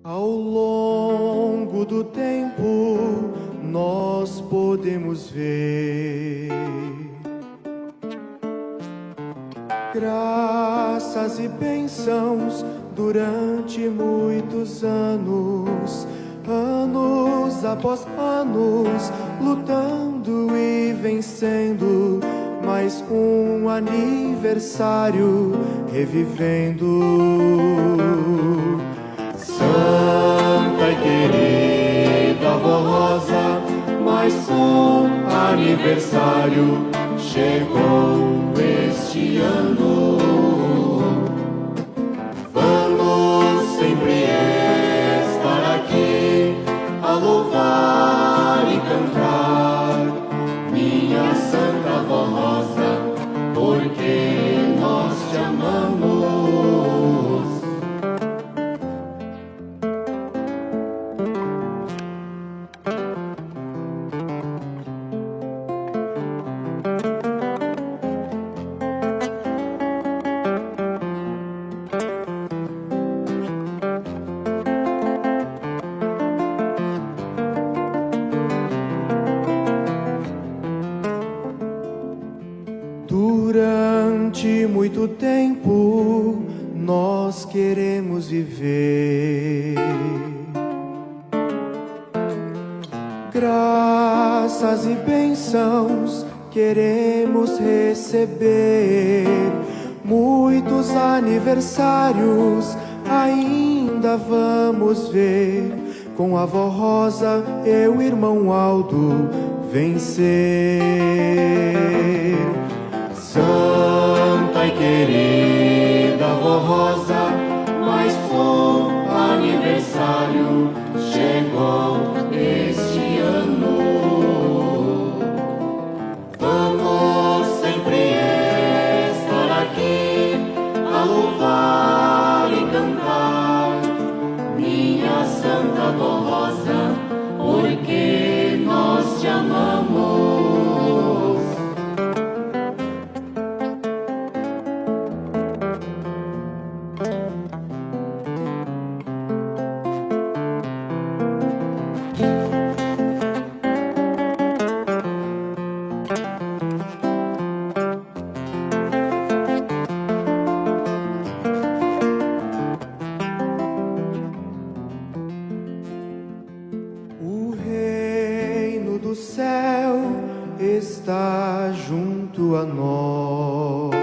Ao longo do tempo, nós podemos ver graças e bênçãos durante muitos anos, anos após anos, lutando e vencendo. Mais um aniversário revivendo. Santa e querida Avó Rosa, mais um aniversário chegou este ano. Vamos sempre estar aqui a louvar e cantar minha Santa Avó Rosa, porque nós te amamos. Durante muito tempo nós queremos viver graças e bênçãos queremos receber. Muitos aniversários ainda vamos ver. Com a Avó Rosa, eu, irmão Aldo, vencer. Santa e querida Avó Rosa, mais um aniversário chegou este ano. Vamos sempre estar aqui a louvar e cantar minha Santa Avó Rosa, porque nós te amamos. O reino do céu está junto a nós.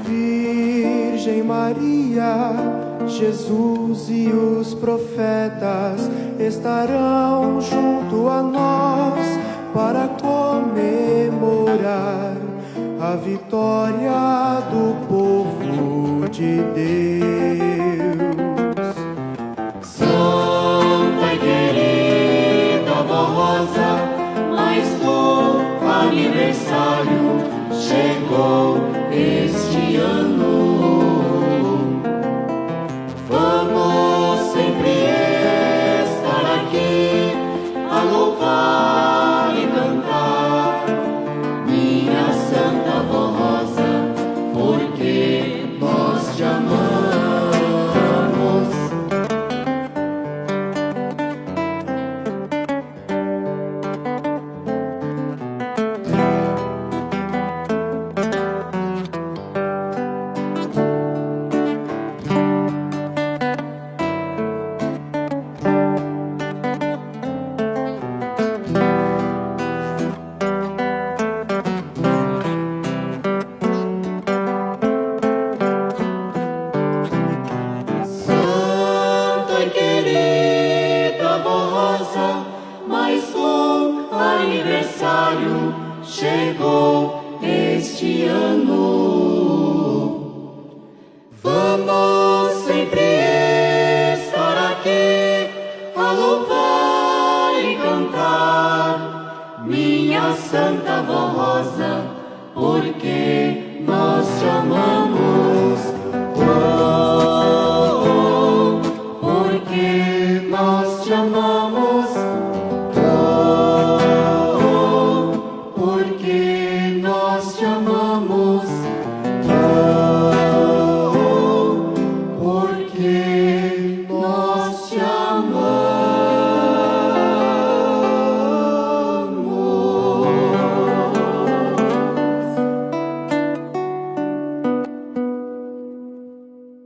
Virgem Maria, Jesus e os profetas estarão junto a nós para comemorar a vitória do povo de Deus. Santa e querida Avó Rosa, mais um aniversário chegou este ano. Vamos sempre estar aqui a louvar e cantar minha Santa Avó Rosa, porque nós te amamos. Mais um aniversário chegou este ano. Vamos